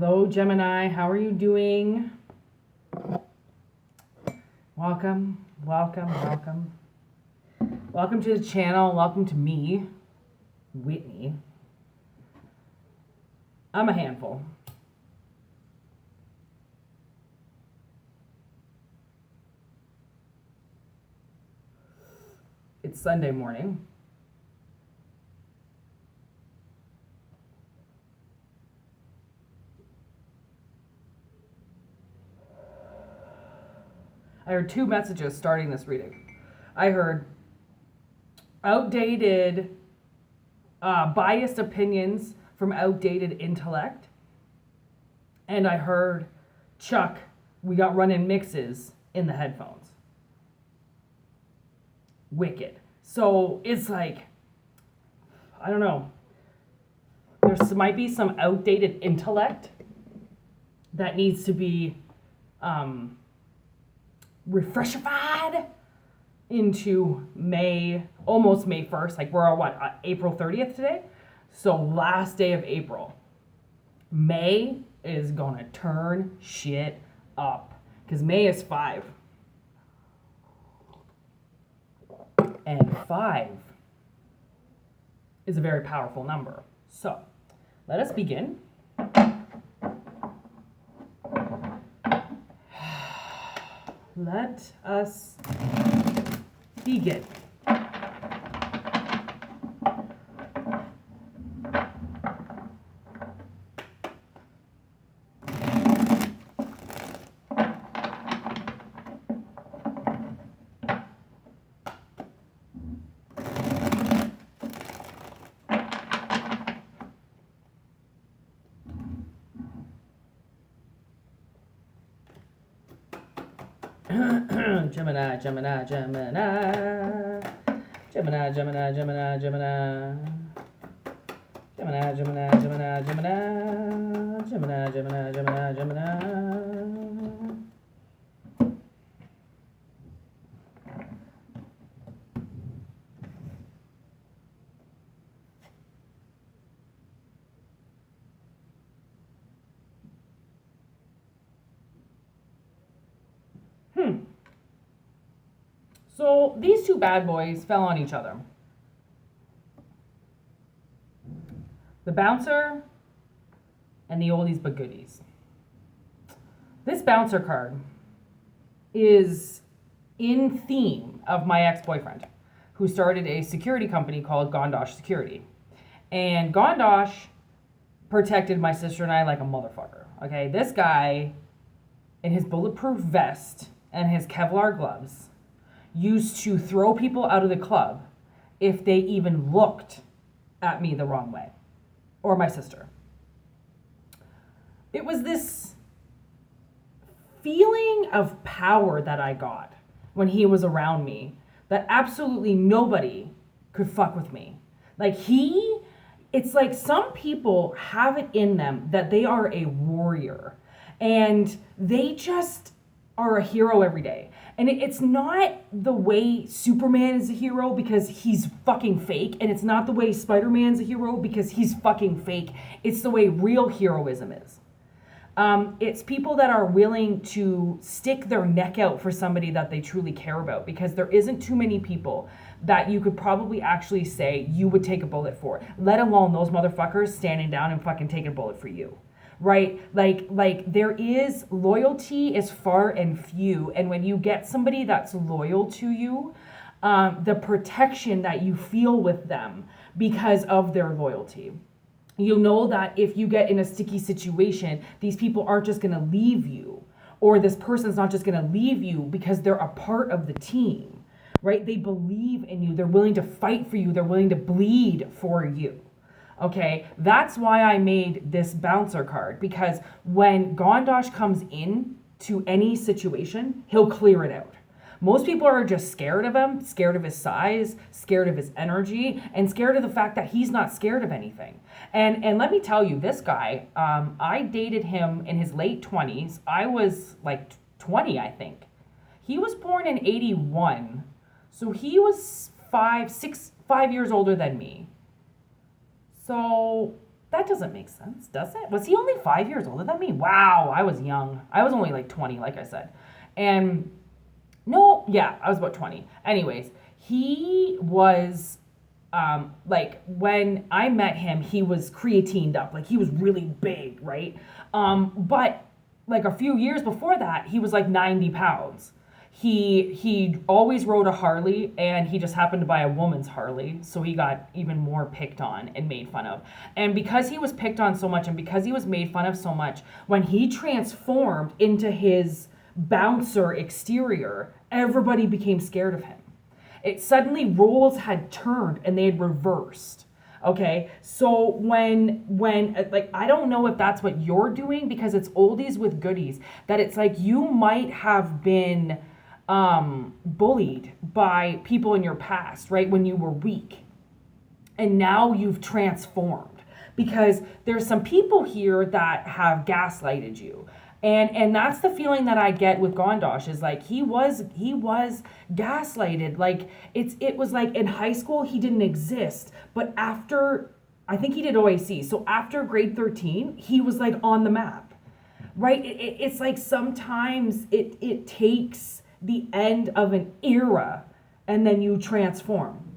Hello, Gemini. How are you doing? Welcome, welcome, welcome. Welcome to the channel. Welcome to me, Whitney. I'm a handful. It's Sunday morning. I heard two messages starting this reading. I heard outdated, biased opinions from outdated intellect. And I heard, Chuck, we got running mixes in the headphones. Wicked. So it's like, I don't know. There might be some outdated intellect that needs to be refreshified into May, almost May 1st. Like we're on April 30th today? So last day of April. May is gonna turn shit up. Because May is 5. And 5 is a very powerful number. So let us begin. Let us begin. Gemini, Gemini, Gemini. Gemini, Gemini, Gemini, Gemini. Gemini, Gemini, Gemini, Gemini. Gemini, Gemini, Gemini, Gemini. So these two bad boys fell on each other. The bouncer and the oldies but goodies. This bouncer card is in theme of my ex-boyfriend, who started a security company called Gondosh Security. And Gondosh protected my sister and I like a motherfucker. Okay, this guy in his bulletproof vest and his Kevlar gloves used to throw people out of the club if they even looked at me the wrong way, or my sister. It was this feeling of power that I got when he was around me that absolutely nobody could fuck with me. It's like some people have it in them that they are a warrior and they just are a hero every day. And it's not the way Superman is a hero because he's fucking fake. And it's not the way Spider-Man's a hero because he's fucking fake. It's the way real heroism is. It's people that are willing to stick their neck out for somebody that they truly care about, because there isn't too many people that you could probably actually say you would take a bullet for, let alone those motherfuckers standing down and fucking taking a bullet for you. Right? Like there is loyalty is far and few. And when you get somebody that's loyal to you, the protection that you feel with them because of their loyalty, you'll know that if you get in a sticky situation, these people aren't just going to leave you, or this person's not just going to leave you because they're a part of the team, right? They believe in you. They're willing to fight for you. They're willing to bleed for you. Okay, that's why I made this bouncer card, because when Gondosh comes in to any situation, he'll clear it out. Most people are just scared of him, scared of his size, scared of his energy, and scared of the fact that he's not scared of anything. And let me tell you, this guy, I dated him in his late 20s. I was like 20, I think. He was born in 81, so he was 5 years older than me. So That doesn't make sense, does it? Was he only 5 years older than me? Wow, I was young. I was only like 20, like I said. And no, yeah, I was about 20. Anyways, he was like when I met him, he was creatined up. Like he was really big, right? But like a few years before that, he was like 90 pounds. He always rode a Harley, and he just happened to buy a woman's Harley, so he got even more picked on and made fun of. And because he was picked on so much, and because he was made fun of so much, when he transformed into his bouncer exterior, everybody became scared of him. It suddenly roles had turned and they had reversed. Okay, so when like I don't know if that's what you're doing, because it's oldies with goodies, that it's like you might have been bullied by people in your past, right, when you were weak, and now you've transformed, because there's some people here that have gaslighted you. And that's the feeling that I get with Gondosh, is like he was gaslighted. Like it was like in high school he didn't exist, but after, I think he did OAC, so after grade 13 he was like on the map, right? It's like sometimes it takes the end of an era and then you transform,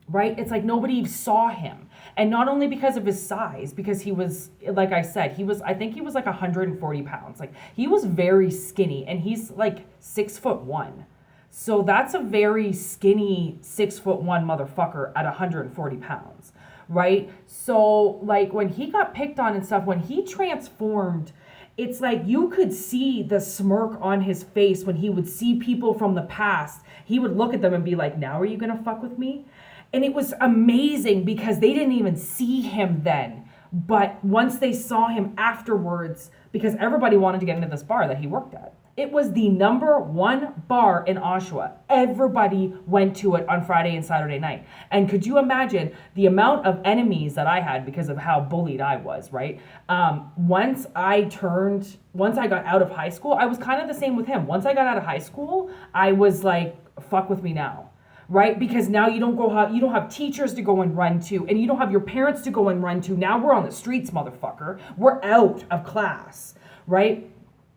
right? It's like nobody saw him. And not only because of his size, because he was, like I said, I think he was like 140 pounds. Like he was very skinny, and he's like 6'1". So that's a very skinny 6'1" motherfucker at 140 pounds, right? So like when he got picked on and stuff, when he transformed, it's like you could see the smirk on his face when he would see people from the past. He would look at them and be like, now are you gonna fuck with me? And it was amazing because they didn't even see him then. But once they saw him afterwards, because everybody wanted to get into this bar that he worked at. It was the #1 bar in Oshawa. Everybody went to it on Friday and Saturday night. And could you imagine the amount of enemies that I had because of how bullied I was, right? Once I got out of high school, I was kind of the same with him. Once I got out of high school, I was like, fuck with me now. Right? Because now you don't have teachers to go and run to, and you don't have your parents to go and run to. Now we're on the streets, motherfucker. We're out of class, right?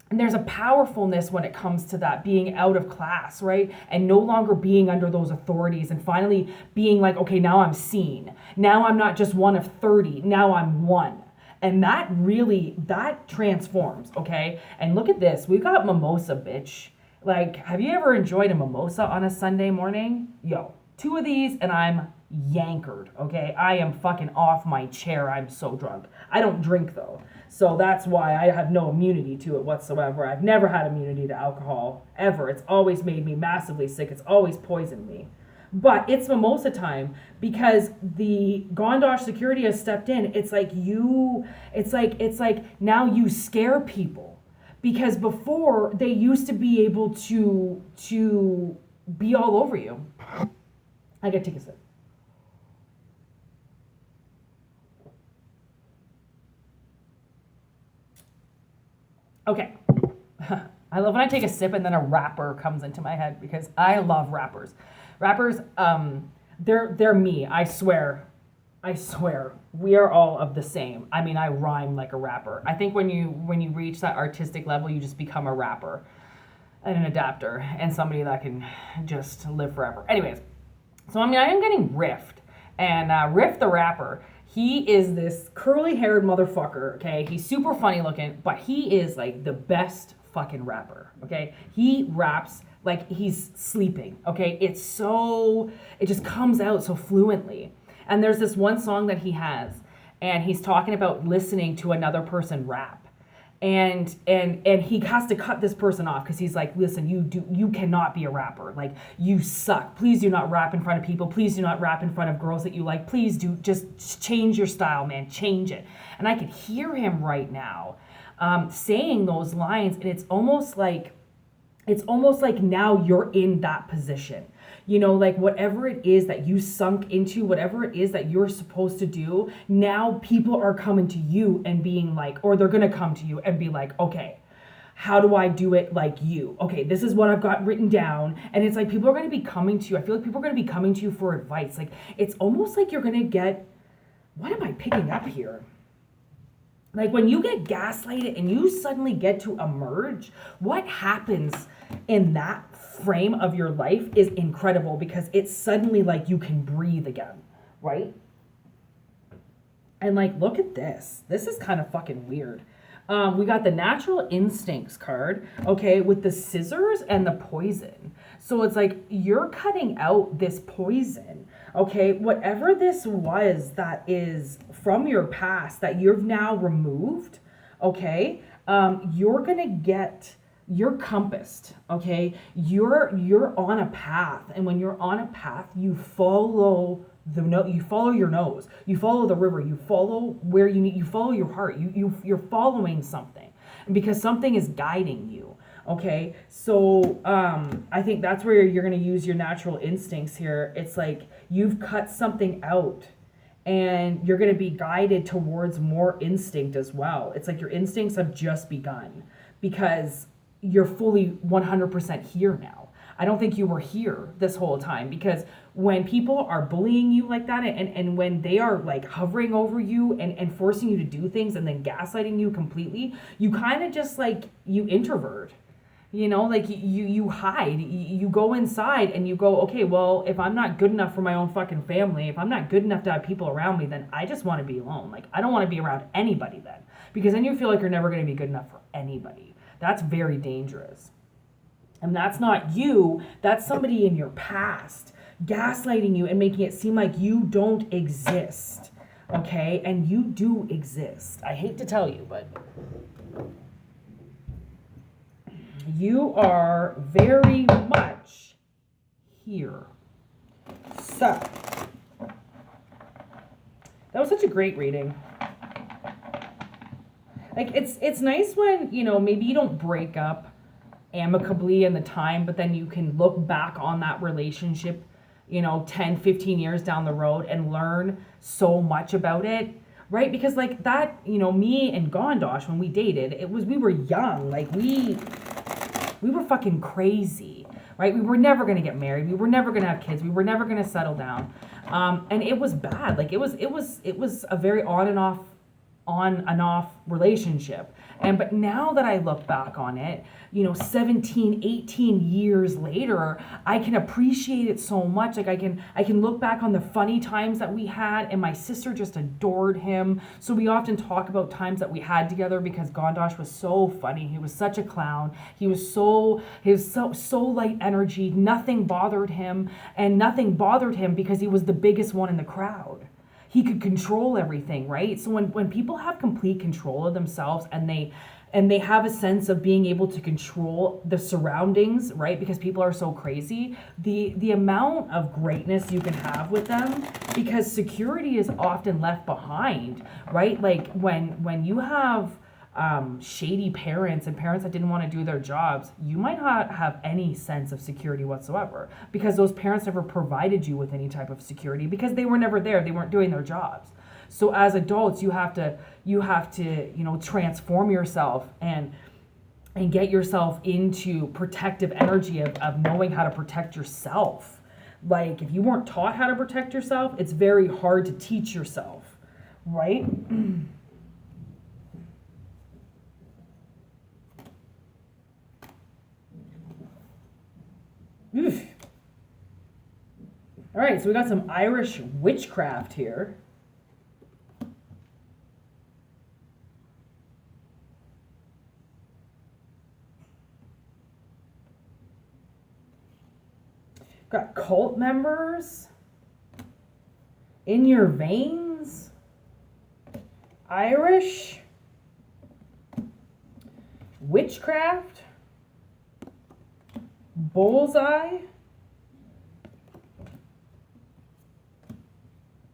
And there's a powerfulness when it comes to that, being out of class, right? And no longer being under those authorities, and finally being like, okay, now I'm seen. Now I'm not just one of 30. Now I'm one. And that transforms, okay? And look at this. We got mimosa, bitch. Like, have you ever enjoyed a mimosa on a Sunday morning? Yo, 2 of these and I'm yankered, okay? I am fucking off my chair. I'm so drunk. I don't drink though. So that's why I have no immunity to it whatsoever. I've never had immunity to alcohol, ever. It's always made me massively sick. It's always poisoned me. But it's mimosa time because the Gondosh security has stepped in. It's like now you scare people. Because before, they used to be able to be all over you. I gotta take a sip. Okay. I love when I take a sip and then a rapper comes into my head, because I love rappers. Rappers, they're me, I swear. We are all of the same. I mean, I rhyme like a rapper. I think when you reach that artistic level, you just become a rapper and an adapter and somebody that can just live forever. Anyways, so I mean, I am getting riffed. And Riff the rapper, he is this curly-haired motherfucker, okay? He's super funny looking, but he is like the best fucking rapper, okay? He raps like he's sleeping, okay? It just comes out so fluently. And there's this one song that he has, and he's talking about listening to another person rap. And he has to cut this person off because he's like, listen, you cannot be a rapper. Like, you suck. Please do not rap in front of people. Please do not rap in front of girls that you like. Please do, just change your style, man. Change it. And I could hear him right now saying those lines, and it's almost like now you're in that position. You know, like whatever it is that you sunk into, whatever it is that you're supposed to do, now people are coming to you and being like, or they're going to come to you and be like, okay, how do I do it like you? Okay, this is what I've got written down. And it's like people are going to be coming to you. I feel like people are going to be coming to you for advice. Like, it's almost like you're going to get what am I picking up here? Like when you get gaslighted and you suddenly get to emerge, what happens in that frame of your life is incredible, because it's suddenly like you can breathe again, right? And like, look at this. This is kind of fucking weird. We got the natural instincts card, okay, with the scissors and the poison. So it's like you're cutting out this poison, okay? Whatever this was that is from your past that you've now removed, okay? You're gonna get, you're compassed, okay? You're on a path, and when you're on a path, you follow you follow your nose, you follow the river, you follow where you need, you follow your heart, you're following something, because something is guiding you, okay? So I think that's where you're going to use your natural instincts here. It's like you've cut something out and you're going to be guided towards more instinct as well. It's like your instincts have just begun, because you're fully 100% here now. I don't think you were here this whole time, because when people are bullying you like that, and when they are like hovering over you and forcing you to do things and then gaslighting you completely, you kind of just like, you introvert, you know, like you hide, you go inside and you go, okay, well, if I'm not good enough for my own fucking family, if I'm not good enough to have people around me, then I just want to be alone. Like, I don't want to be around anybody then, because then you feel like you're never going to be good enough for anybody. That's very dangerous. And that's not you, that's somebody in your past gaslighting you and making it seem like you don't exist, okay? And you do exist. I hate to tell you, but you are very much here. So, that was such a great reading. Like, it's nice when, you know, maybe you don't break up amicably in the time, but then you can look back on that relationship, you know, 10, 15 years down the road and learn so much about it, right? Because like that, you know, me and Gondosh, when we dated, we were young, like we were fucking crazy, right? We were never going to get married. We were never going to have kids. We were never going to settle down. And it was bad. Like it was a very on and off relationship. But now that I look back on it, you know, 17, 18 years later, I can appreciate it so much. Like I can look back on the funny times that we had, and my sister just adored him. So we often talk about times that we had together, because Gondosh was so funny. He was such a clown. He was so light energy. Nothing bothered him, and nothing bothered him because he was the biggest one in the crowd. He could control everything, right? So when people have complete control of themselves, and they have a sense of being able to control the surroundings, right? Because people are so crazy, the amount of greatness you can have with them, because security is often left behind, right? Like when you have shady parents and parents that didn't want to do their jobs, you might not have any sense of security whatsoever, because those parents never provided you with any type of security, because they were never there. They weren't doing their jobs. So as adults, you have to, you know, transform yourself and get yourself into protective energy of knowing how to protect yourself. Like if you weren't taught how to protect yourself, it's very hard to teach yourself, right? Oof. All right, so we got some Irish witchcraft here. Got cult members in your veins. Irish witchcraft. Bullseye,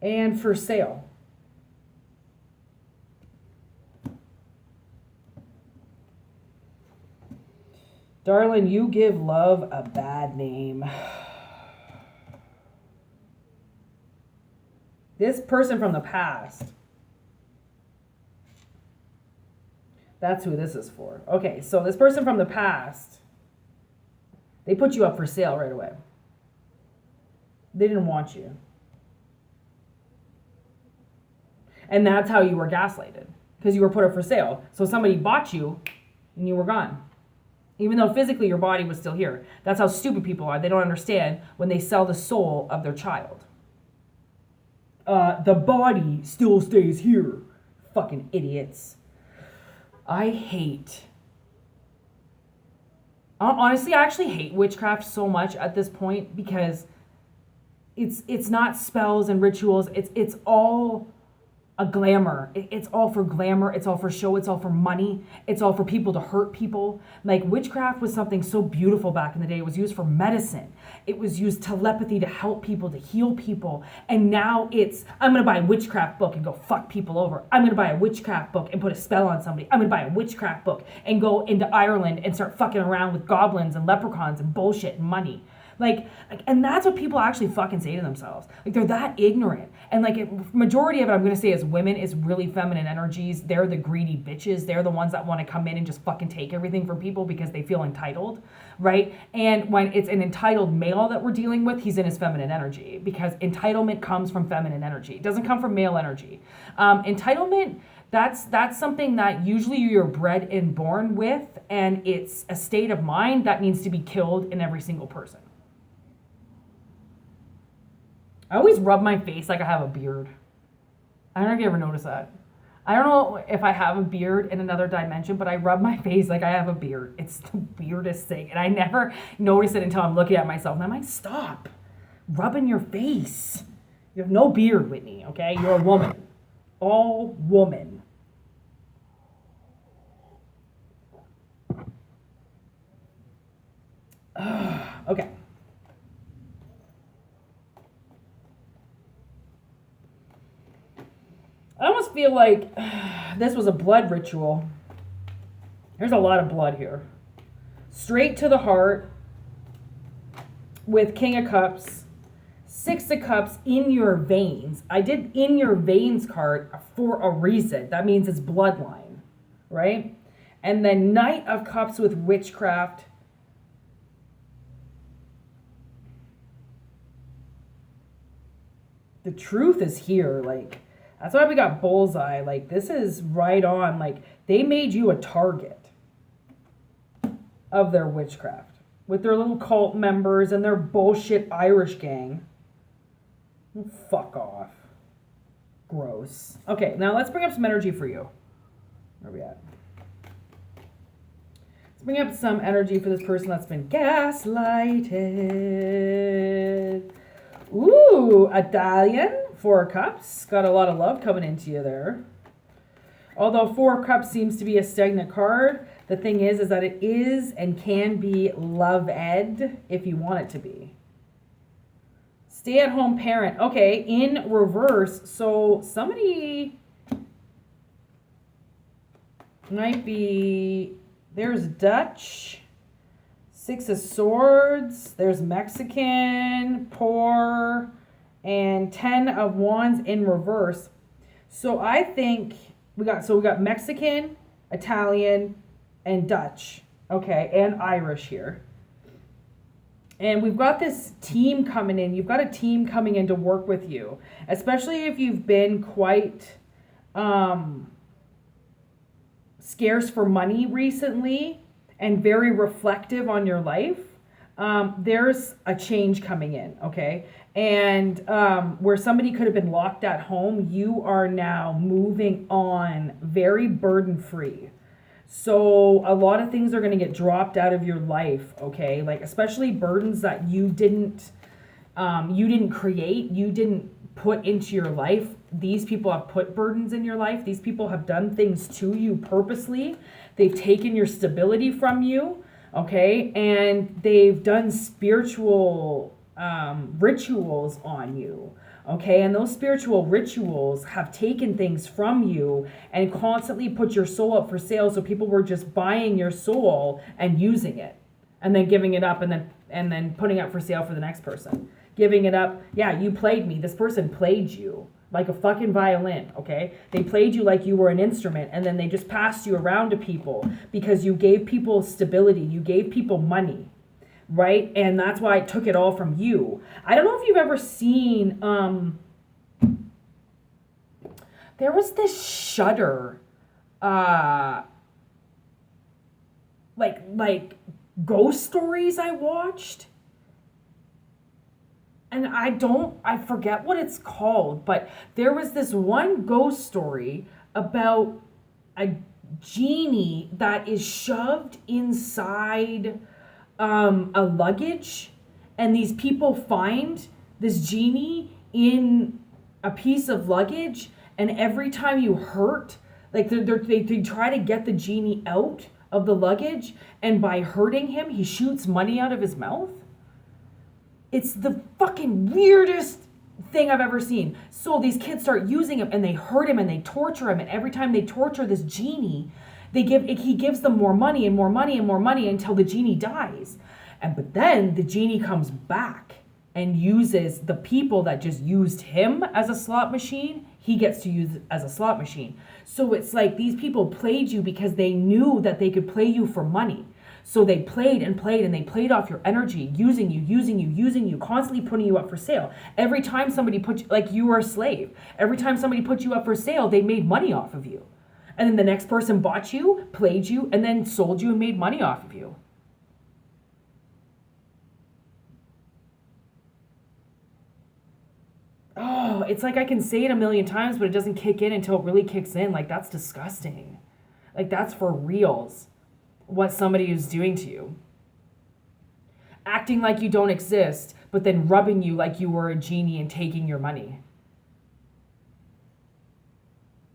and for sale. Darling, you give love a bad name. This person from the past. That's who this is for. Okay, so this person from the past, they put you up for sale right away. They didn't want you. And that's how you were gaslighted, because you were put up for sale. So somebody bought you and you were gone. Even though physically your body was still here. That's how stupid people are. They don't understand when they sell the soul of their child. The body still stays here. Fucking idiots. Honestly, I actually hate witchcraft so much at this point, because it's not spells and rituals. It's all a glamour. It's all for glamour. It's all for show. It's all for money. It's all for people to hurt people. Like, witchcraft was something so beautiful back in the day. It was used for medicine. It was used telepathy to help people, to heal people. And now it's, I'm going to buy a witchcraft book and go fuck people over. I'm going to buy a witchcraft book and put a spell on somebody. I'm going to buy a witchcraft book and go into Ireland and start fucking around with goblins and leprechauns and bullshit and money. Like, and that's what people actually fucking say to themselves. Like, they're that ignorant. And like, majority of it, I'm going to say, as women, is really feminine energies. They're the greedy bitches. They're the ones that want to come in and just fucking take everything from people because they feel entitled, right? And when it's an entitled male that we're dealing with, he's in his feminine energy, because entitlement comes from feminine energy. It doesn't come from male energy. Entitlement, that's something that usually you're bred and born with, and it's a state of mind that needs to be killed in every single person. I always rub my face like I have a beard. I don't know if you ever noticed that. I don't know if I have a beard in another dimension, but I rub my face like I have a beard. It's the weirdest thing. And I never notice it until I'm looking at myself. And I'm like, stop rubbing your face. You have no beard, Whitney, okay? You're a woman. All woman. Okay. I almost feel like this was a blood ritual. There's a lot of blood here. Straight to the heart with King of Cups, Six of Cups in your veins. I did in your veins card for a reason. That means it's bloodline, right? And then Knight of Cups with witchcraft. The truth is here, like, that's why we got bullseye. Like, this is right on. Like, they made you a target of their witchcraft with their little cult members and their bullshit Irish gang. Oh, fuck off. Gross. Okay, now let's bring up some energy for you. Where are we at? Let's bring up some energy for this person that's been gaslighted. Ooh, Italian. Four of Cups. Got a lot of love coming into you there. Although Four of Cups seems to be a stagnant card, the thing is that it is and can be love-ed if you want it to be. Stay-at-home parent. Okay, in reverse. So somebody might be... There's Dutch. Six of Swords. There's Mexican. Poor. And 10 of Wands in reverse. So I think we got Mexican, Italian, and Dutch. Okay, and Irish here. And we've got this team coming in. You've got a team coming in to work with you. Especially if you've been quite scarce for money recently and very reflective on your life. There's a change coming in, okay? And where somebody could have been locked at home, you are now moving on very burden-free. So a lot of things are going to get dropped out of your life, okay? Like, especially burdens that you didn't create, you didn't put into your life. These people have put burdens in your life. These people have done things to you purposely. They've taken your stability from you, okay? And they've done spiritual rituals on you, okay? And those spiritual rituals have taken things from you and constantly put your soul up for sale. So people were just buying your soul and using it and then giving it up and then putting it up for sale for the next person. Giving it up. Yeah, you played me. This person played you like a fucking violin, okay? They played you like you were an instrument, and then they just passed you around to people because you gave people stability. You gave people money. Right? And that's why I took it all from you. I don't know if you've ever seen, I There was this Shudder, uh, like ghost stories I watched. And I forget what it's called, but there was this one ghost story about a genie that is shoved inside a luggage, and these people find this genie in a piece of luggage, and every time you hurt, like they try to get the genie out of the luggage, and by hurting him, he shoots money out of his mouth. It's the fucking weirdest thing I've ever seen. So these kids start using him and they hurt him and they torture him. And every time they torture this genie, he gives them more money and more money and more money until the genie dies. But then the genie comes back and uses the people that just used him as a slot machine. He gets to use it as a slot machine. So it's like these people played you because they knew that they could play you for money. So they played and played and they played off your energy, using you, constantly putting you up for sale. Every time somebody put you, like you were a slave, every time somebody put you up for sale, they made money off of you. And then the next person bought you, played you, and then sold you and made money off of you. Oh, it's like I can say it a million times, but it doesn't kick in until it really kicks in. Like, that's disgusting. Like, that's for reals. What somebody is doing to you. Acting like you don't exist, but then rubbing you like you were a genie and taking your money.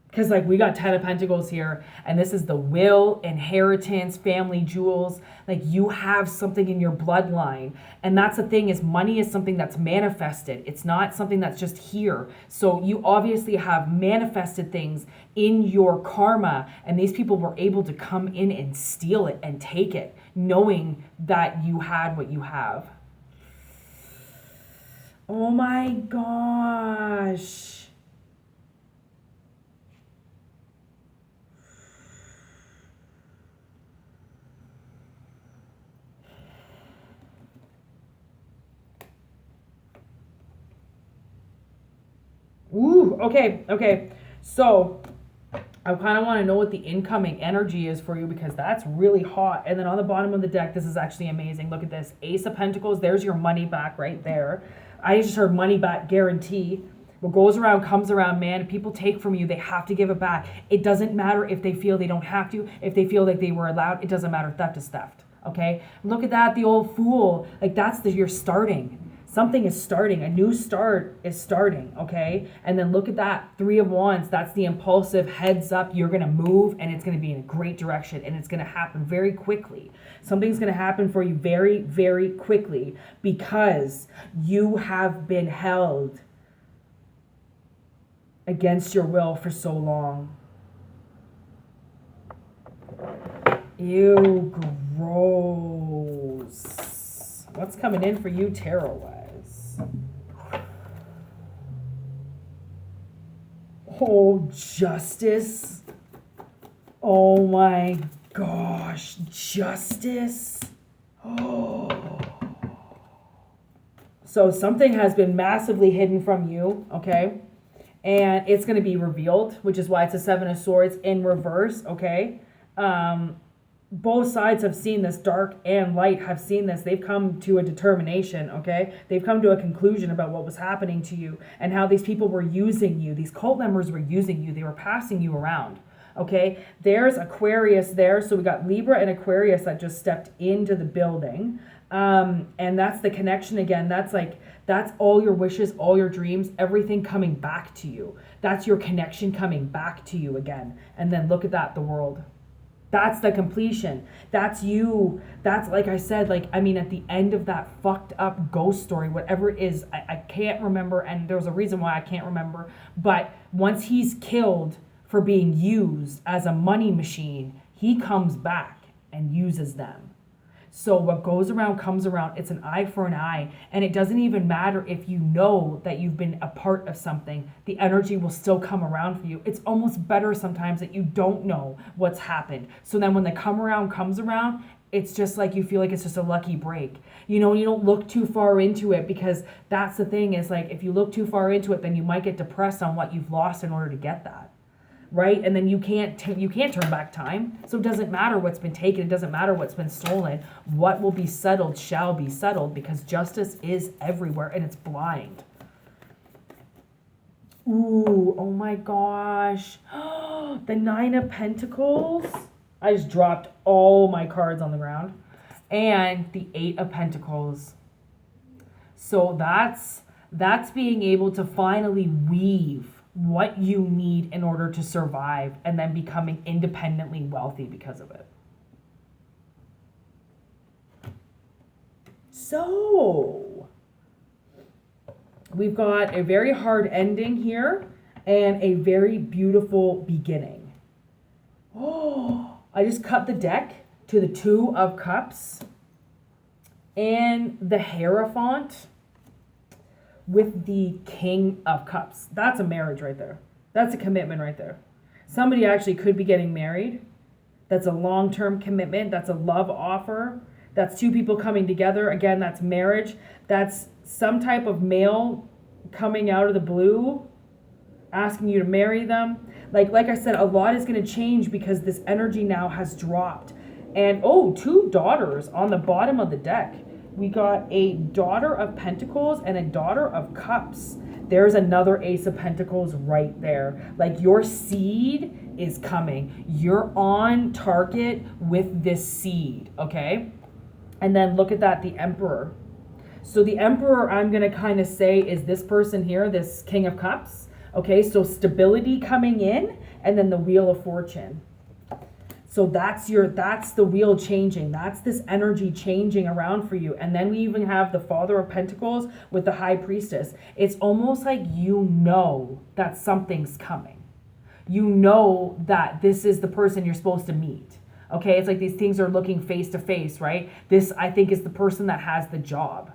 Because like we got 10 of Pentacles here, and this is the will, inheritance, family jewels. Like you have something in your bloodline. And that's the thing, is money is something that's manifested. It's not something that's just here. So you obviously have manifested things in your karma, and these people were able to come in and steal it and take it, knowing that you had what you have. Oh my gosh. Ooh, okay. So I kind of want to know what the incoming energy is for you, because that's really hot. And then on the bottom of the deck, this is actually amazing. Look at this. Ace of Pentacles. There's your money back right there. I just heard money back guarantee. What goes around comes around, man. People take from you. They have to give it back. It doesn't matter if they feel they don't have to. If they feel like they were allowed, it doesn't matter. Theft is theft. Okay? Look at that. The old Fool. Like you're starting. Something is starting. A new start is starting, okay? And then look at that. 3 of Wands. That's the impulsive heads up. You're going to move, and it's going to be in a great direction, and it's going to happen very quickly. Something's going to happen for you very, very quickly, because you have been held against your will for so long. Ew, gross. What's coming in for you tarot-wise? Oh, Justice. Oh my gosh, Justice. Oh. So something has been massively hidden from you, okay? And it's going to be revealed, which is why it's a 7 of Swords in reverse, okay? Both sides have seen this, dark and light have seen this. They've come to a determination, okay? They've come to a conclusion about what was happening to you and how these people were using you. These cult members were using you. They were passing you around, okay? There's Aquarius there. So we got Libra and Aquarius that just stepped into the building. And that's the connection again. That's all your wishes, all your dreams, everything coming back to you. That's your connection coming back to you again. And then look at that, the World. That's the completion. That's you. That's, like I said, at the end of that fucked up ghost story, whatever it is, I can't remember, and there's a reason why I can't remember, but once he's killed for being used as a money machine, he comes back and uses them. So what goes around comes around. It's an eye for an eye. And it doesn't even matter if you know that you've been a part of something. The energy will still come around for you. It's almost better sometimes that you don't know what's happened. So then when the comes around, it's just like you feel like it's just a lucky break. You know, you don't look too far into it, because that's the thing is, like, if you look too far into it, then you might get depressed on what you've lost in order to get that. right? And then you can't turn back time. So it doesn't matter what's been taken. It doesn't matter what's been stolen. What will be settled shall be settled, because justice is everywhere and it's blind. Ooh, oh my gosh. The 9 of Pentacles. I just dropped all my cards on the ground. And the 8 of Pentacles. So that's being able to finally weave what you need in order to survive, and then becoming independently wealthy because of it. So we've got a very hard ending here and a very beautiful beginning. Oh, I just cut the deck to the 2 of Cups and the Hierophant with the King of Cups. That's a marriage right there. That's a commitment right there. Somebody actually could be getting married. That's a long-term commitment. That's a love offer. That's 2 people coming together. Again, that's marriage. That's some type of male coming out of the blue, asking you to marry them. Like I said, a lot is going to change because this energy now has dropped. And 2 daughters on the bottom of the deck. We got a Daughter of Pentacles and a Daughter of Cups. There's another Ace of Pentacles right there. Like, your seed is coming. You're on target with this seed, okay? And then look at that, the Emperor. So the Emperor, I'm going to kind of say, is this person here, this King of Cups. Okay, so stability coming in, and then the Wheel of Fortune. So that's the wheel changing. That's this energy changing around for you. And then we even have the Father of Pentacles with the High Priestess. It's almost like you know that something's coming. You know that this is the person you're supposed to meet. Okay, it's like these things are looking face to face, right? This, I think, is the person that has the job.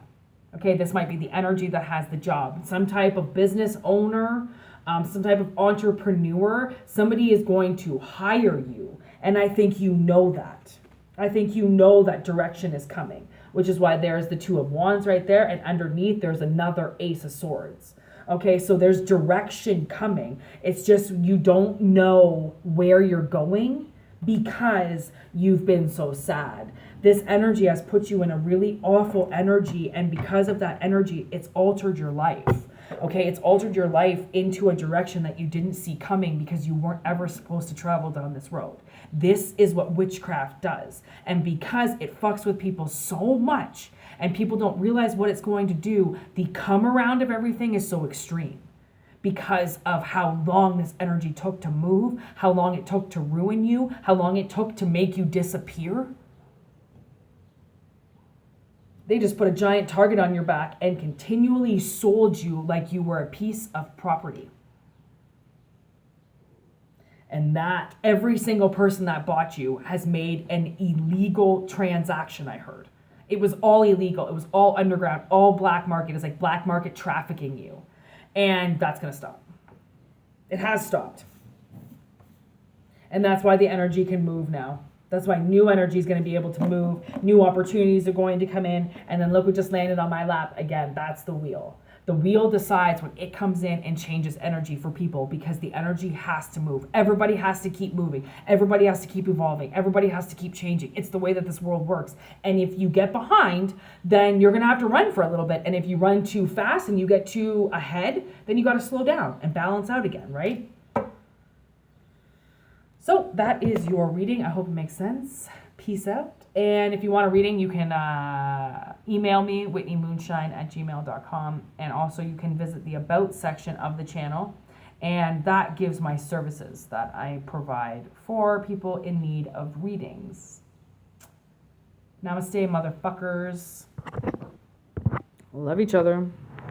Okay, this might be the energy that has the job. Some type of business owner, some type of entrepreneur. Somebody is going to hire you. And I think you know that. I think you know that direction is coming, which is why there's the 2 of Wands right there. And underneath, there's another Ace of Swords. Okay, so there's direction coming. It's just you don't know where you're going because you've been so sad. This energy has put you in a really awful energy. And because of that energy, it's altered your life. Okay, it's altered your life into a direction that you didn't see coming because you weren't ever supposed to travel down this road. This is what witchcraft does. And because it fucks with people so much and people don't realize what it's going to do, the come around of everything is so extreme because of how long this energy took to move, how long it took to ruin you, how long it took to make you disappear. They just put a giant target on your back and continually sold you like you were a piece of property. And that every single person that bought you has made an illegal transaction, I heard. It was all illegal. It was all underground, all black market. It's like black market trafficking you. And that's going to stop. It has stopped. And that's why the energy can move now. That's why new energy is going to be able to move. New opportunities are going to come in. And then look what just landed on my lap. Again, that's the wheel. The wheel decides when it comes in and changes energy for people because the energy has to move. Everybody has to keep moving. Everybody has to keep evolving. Everybody has to keep changing. It's the way that this world works. And if you get behind, then you're going to have to run for a little bit. And if you run too fast and you get too ahead, then you got to slow down and balance out again, right? So that is your reading. I hope it makes sense. Peace out. And if you want a reading, you can email me, whitneymoonshine@gmail.com. And also you can visit the About section of the channel. And that gives my services that I provide for people in need of readings. Namaste, motherfuckers. Love each other.